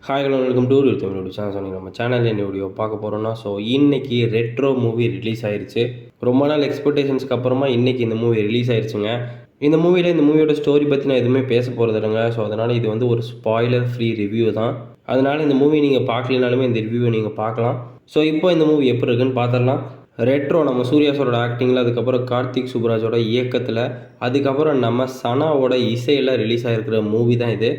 Hi hello welcome to தமிழோட channel. நம்ம சேனலில் என்ன வீடியோ பார்க்க போகிறோம்னா, இன்னைக்கு ரெட்ரோ மூவி ரிலீஸ் ஆயிருச்சு. ரொம்ப நாள் எக்ஸ்பெக்டேஷன்ஸ்க்கு அப்புறமா இன்னைக்கு இந்த மூவி ரிலீஸ் ஆயிருச்சுங்க. இந்த மூவியோட ஸ்டோரி பற்றி நான் எதுவுமே பேச போகிறது இல்லைங்க. அதனால் இது வந்து ஒரு ஸ்பாய்லர் ஃப்ரீ ரிவ்யூ தான். அதனால் இந்த மூவி நீங்கள் பார்க்கலனாலுமே இந்த ரிவ்யூவை நீங்கள் பார்க்கலாம். இப்போ இந்த மூவி எப்படி இருக்குன்னு பார்த்துடலாம். ரெட்ரோ நம்ம சூர்யா சாரோட ஆக்டிங்கில், அதுக்கப்புறம் கார்த்திக் சுப்புராஜோட இயக்கத்தில், அதுக்கப்புறம் நம்ம சனாவோட இசையில் ரிலீஸ் ஆகிருக்கிற மூவி தான் இது.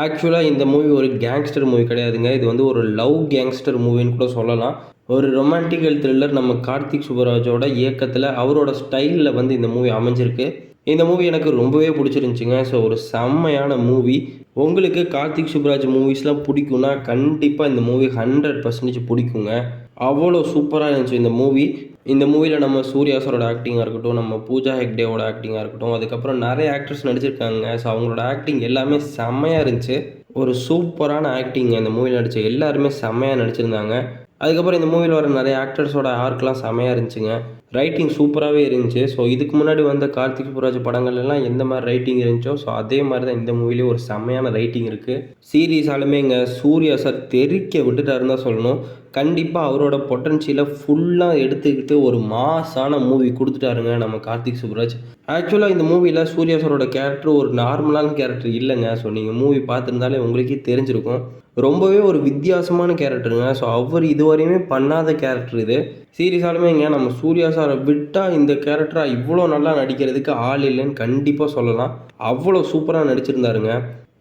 ஆக்சுவலாக இந்த மூவி ஒரு கேங்ஸ்டர் மூவி கிடையாதுங்க. இது வந்து ஒரு லவ் கேங்ஸ்டர் மூவின்னு கூட சொல்லலாம். ஒரு ரொமான்டிக்கல் த்ரில்லர் நம்ம கார்த்திக் சுப்புராஜோட இயக்கத்தில், அவரோட ஸ்டைலில் வந்து இந்த மூவி அமைஞ்சிருக்கு. இந்த மூவி எனக்கு ரொம்பவே பிடிச்சிருந்துச்சிங்க. ஒரு செம்மையான மூவி. உங்களுக்கு கார்த்திக் சுப்புராஜ் மூவிஸ்லாம் பிடிக்கும்னா கண்டிப்பாக இந்த மூவி 100% பிடிக்குங்க. அவ்வளோ சூப்பராக இருந்துச்சு இந்த மூவி. இந்த மூவியில் நம்ம சூர்யா சாரோட ஆக்டிங்காக இருக்கட்டும், நம்ம பூஜா ஹெக்டேவோட ஆக்டிங்காக இருக்கட்டும், அதுக்கப்புறம் நிறைய ஆக்டர்ஸ் நடிச்சிருக்காங்க. அவங்களோட ஆக்டிங் எல்லாமே செம்மையாக இருந்துச்சு. ஒரு சூப்பரான ஆக்டிங் இந்த மூவியில் நடித்த எல்லாருமே செம்மையாக நடிச்சிருந்தாங்க. அதுக்கப்புறம் இந்த மூவியில் வர நிறைய ஆக்டர்ஸோட ஆர்க்லாம் செம்மையாக இருந்துச்சுங்க. ரைட்டிங் சூப்பராகவே இருந்துச்சு. இதுக்கு முன்னாடி வந்த கார்த்திக் சுப்புராஜ் படங்கள்லாம் எந்த மாதிரி ரைட்டிங் இருந்துச்சோ அதே மாதிரி தான் இந்த மூவிலேயே ஒரு செம்மையான ரைட்டிங் இருக்குது. சீரியஸாலுமே இங்கே சூர்யா சார் தெறிக்க விட்டுட்டாருன்னு தான் சொல்லணும். கண்டிப்பாக அவரோட பொட்டன்ஷியலை ஃபுல்லாக எடுத்துக்கிட்டு ஒரு மாஸான மூவி கொடுத்துட்டாருங்க நம்ம கார்த்திக் சுப்புராஜ். ஆக்சுவலாக இந்த மூவியில் சூர்யா சாரோட கேரக்டர் ஒரு நார்மலான கேரக்டர் இல்லைங்க. நீங்கள் மூவி பார்த்துருந்தாலே உங்களுக்கே தெரிஞ்சிருக்கும். ரொம்பவே ஒரு வித்தியாசமான கேரக்டருங்க. அவர் இதுவரையுமே பண்ணாத கேரக்டர் இது. சீரியஸாலுமே இங்கே நம்ம சூர்யா சாரை விட்டால் இந்த கேரக்டராக இவ்வளோ நல்லா நடிக்கிறதுக்கு ஆள் இல்லைன்னு கண்டிப்பாக சொல்லலாம். அவ்வளோ சூப்பராக நடிச்சிருந்தாருங்க.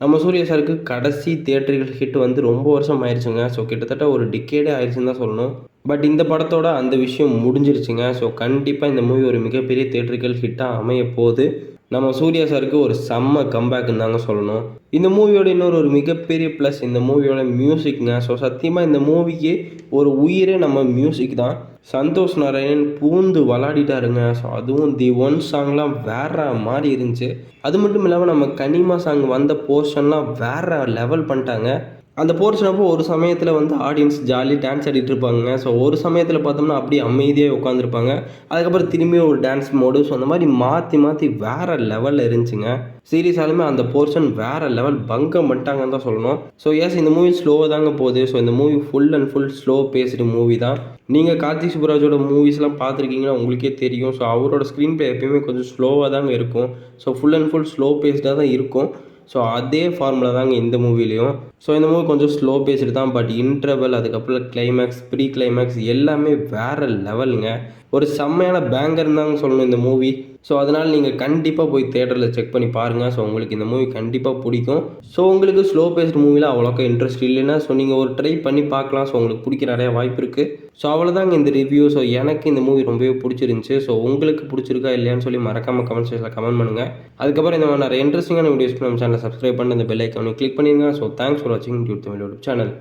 நம்ம சூர்யா சாருக்கு கடைசி தியேட்டர்கள் ஹிட் வந்து ரொம்ப வருஷம் ஆயிடுச்சுங்க. கிட்டத்தட்ட ஒரு டிக்கேடே ஆயிடுச்சுன்னு தான் சொல்லணும். பட் இந்த படத்தோட அந்த விஷயம் முடிஞ்சிருச்சுங்க. கண்டிப்பாக இந்த மூவி ஒரு மிகப்பெரிய தியேட்டர்கள் ஹிட்டாக அமைய போகுது. நம்ம சூர்யா சாருக்கு ஒரு செம்ம கம்பேக்குன்னு தாங்க சொல்லணும். இந்த மூவியோட இன்னொரு மிகப்பெரிய ப்ளஸ் இந்த மூவியோட மியூசிக்ங்க. சத்தியமாக இந்த மூவிக்கு ஒரு உயிரே நம்ம மியூசிக் தான். சந்தோஷ் நாராயணன் பூந்து விளாடிட்டாருங்க. அதுவும் தி ஒன் சாங்லாம் வேற மாதிரி இருந்துச்சு. அது மட்டும் இல்லாமல் நம்ம கனிமா சாங் வந்த போர்ஷன்லாம் வேற லெவல் பண்ணிட்டாங்க. அந்த போர்ஷன் அப்போ ஒரு சமயத்தில் வந்து ஆடியன்ஸ் ஜாலி டான்ஸ் ஆடிட்டு இருப்பாங்க. ஒரு சமயத்தில் பார்த்தோம்னா அப்படியே அமைதியாக உட்காந்துருப்பாங்க. அதுக்கப்புறம் திரும்பியும் ஒரு டான்ஸ் மோடு. அந்த மாதிரி மாற்றி மாற்றி வேறு லெவலில் இருந்துச்சுங்க. சீரியஸாலுமே அந்த போர்ஷன் வேறு லெவல் பங்கம் பண்ணிட்டாங்கன்னு தான் சொல்லணும். எஸ் இந்த மூவி ஸ்லோவாக தாங்க போகுது. இந்த movie full and full slow based movie தான். நீங்கள் கார்த்திக் சுப்புராஜோட மூவிஸ்லாம் பார்த்துருக்கீங்கன்னா உங்களுக்கே தெரியும். அவரோட ஸ்க்ரீன் ப்ளே எப்பயுமே கொஞ்சம் ஸ்லோவாக தாங்க இருக்கும். ஃபுல் அண்ட் ஃபுல் ஸ்லோ பேஸ்டாக தான் இருக்கும். அதே ஃபார்முலா தாங்க இந்த மூவிலையும். இந்த மூவி கொஞ்சம் ஸ்லோ பேஸ்டு தான். பட் இன்டர்வல், அதுக்கப்புறம் கிளைமேக்ஸ், ப்ரீ கிளைமேக்ஸ் எல்லாமே வேறு லெவலுங்க. ஒரு செம்மையான பேங்கர்னு தாங்க சொல்லணும் இந்த மூவி. அதனால் நீங்கள் கண்டிப்பாக போய் தேட்டரில் செக் பண்ணி பாருங்கள். உங்களுக்கு இந்த மூவி கண்டிப்பாக பிடிக்கும். உங்களுக்கு ஸ்லோ பேஸ்டு மூவியில் அவ்வளோக்கா இன்ட்ரெஸ்ட் இல்லைன்னா நீங்கள் ஒரு ட்ரை பண்ணி பார்க்கலாம். உங்களுக்கு பிடிக்க நிறையா வாய்ப்பு இருக்குது. அவ்வளோதாங்க இந்த ரிவ்யூ. எனக்கு இந்த மூவி ரொம்பவே பிடிச்சிருந்துச்சி. உங்களுக்கு பிடிச்சிருக்கா இல்லையான்னு சொல்லி மறக்காமல் கமெண்ட் செக்ஷனில் கமெண்ட் பண்ணுங்கள். அதுக்கப்புறம் இந்த மாதிரி நிறைய இன்ட்ரெஸ்டிங்கான வீடியோஸ்க்கு நம்ம சேனலை சப்ஸ்கிரைப் பண்ணி அந்த பெல் ஐக்கானை கிளிக் பண்ணிடுங்க. தேங்க்ஸ் ஃபார் வாட்சிங் யூடியூப் சேனல்.